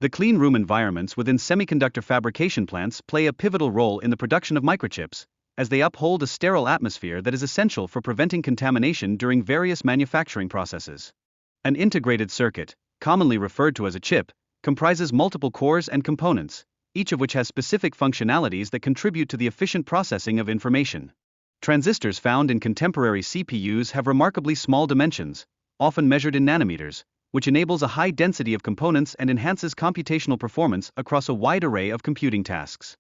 The clean room environments within semiconductor fabrication plants play a pivotal role in the production of microchips, as they uphold a sterile atmosphere that is essential for preventing contamination during various manufacturing processes. An integrated circuit, commonly referred to as a chip, comprises multiple cores and components, each of which has specific functionalities that contribute to the efficient processing of information. Transistors found in contemporary CPUs have remarkably small dimensions, often measured in nanometers, which enables a high density of components and enhances computational performance across a wide array of computing tasks.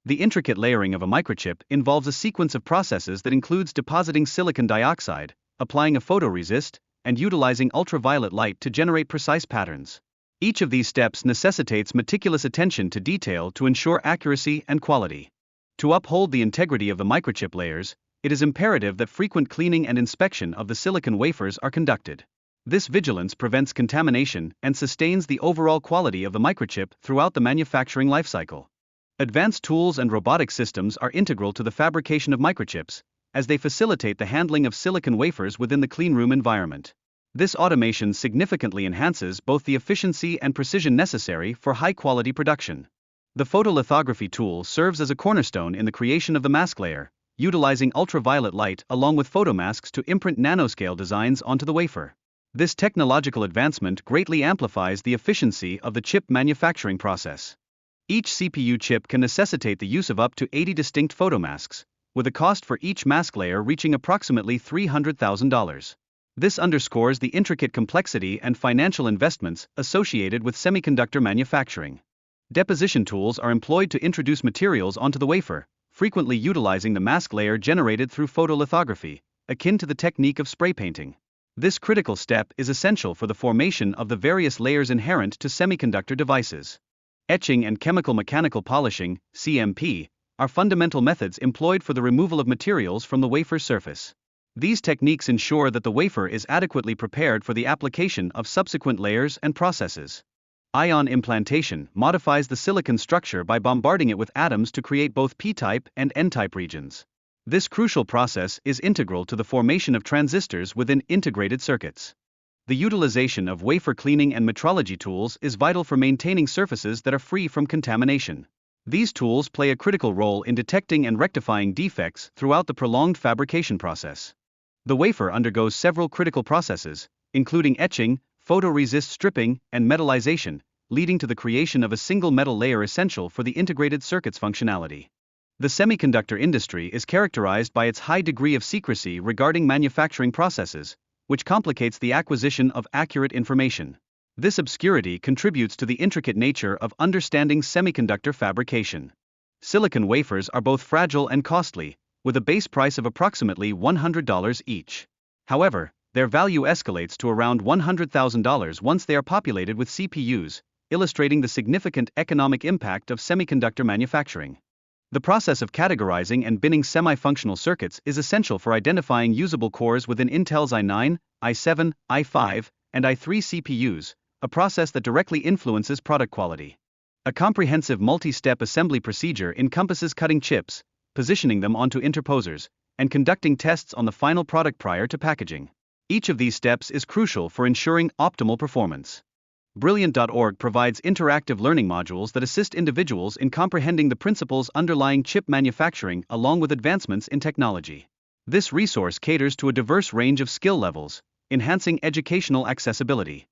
The intricate layering of a microchip involves a sequence of processes that includes depositing silicon dioxide, applying a photoresist, and utilizing ultraviolet light to generate precise patterns. Each of these steps necessitates meticulous attention to detail to ensure accuracy and quality. To uphold the integrity of the microchip layers, it is imperative that frequent cleaning and inspection of the silicon wafers are conducted. This vigilance prevents contamination and sustains the overall quality of the microchip throughout the manufacturing lifecycle. Advanced tools and robotic systems are integral to the fabrication of microchips, as they facilitate the handling of silicon wafers within the cleanroom environment. This automation significantly enhances both the efficiency and precision necessary for high-quality production. The photolithography tool serves as a cornerstone in the creation of the mask layer, utilizing ultraviolet light along with photomasks to imprint nanoscale designs onto the wafer. This technological advancement greatly amplifies the efficiency of the chip manufacturing process. Each CPU chip can necessitate the use of up to 80 distinct photomasks, with a cost for each mask layer reaching approximately $300,000. This underscores the intricate complexity and financial investments associated with semiconductor manufacturing. Deposition tools are employed to introduce materials onto the wafer, frequently utilizing the mask layer generated through photolithography, akin to the technique of spray painting. This critical step is essential for the formation of the various layers inherent to semiconductor devices. Etching and chemical mechanical polishing, CMP, are fundamental methods employed for the removal of materials from the wafer surface. These techniques ensure that the wafer is adequately prepared for the application of subsequent layers and processes. Ion implantation modifies the silicon structure by bombarding it with atoms to create both p-type and n-type regions. This crucial process is integral to the formation of transistors within integrated circuits. The utilization of wafer cleaning and metrology tools is vital for maintaining surfaces that are free from contamination. These tools play a critical role in detecting and rectifying defects throughout the prolonged fabrication process. The wafer undergoes several critical processes, including etching, photoresist stripping, and metallization, leading to the creation of a single metal layer essential for the integrated circuit's functionality. The semiconductor industry is characterized by its high degree of secrecy regarding manufacturing processes, which complicates the acquisition of accurate information. This obscurity contributes to the intricate nature of understanding semiconductor fabrication. Silicon wafers are both fragile and costly, with a base price of approximately $100 each. However, their value escalates to around $100,000 once they are populated with CPUs, illustrating the significant economic impact of semiconductor manufacturing. The process of categorizing and binning semi-functional circuits is essential for identifying usable cores within Intel's i9, i7, i5, and i3 CPUs, a process that directly influences product quality. A comprehensive multi-step assembly procedure encompasses cutting chips, positioning them onto interposers, and conducting tests on the final product prior to packaging. Each of these steps is crucial for ensuring optimal performance. Brilliant.org provides interactive learning modules that assist individuals in comprehending the principles underlying chip manufacturing along with advancements in technology. This resource caters to a diverse range of skill levels, enhancing educational accessibility.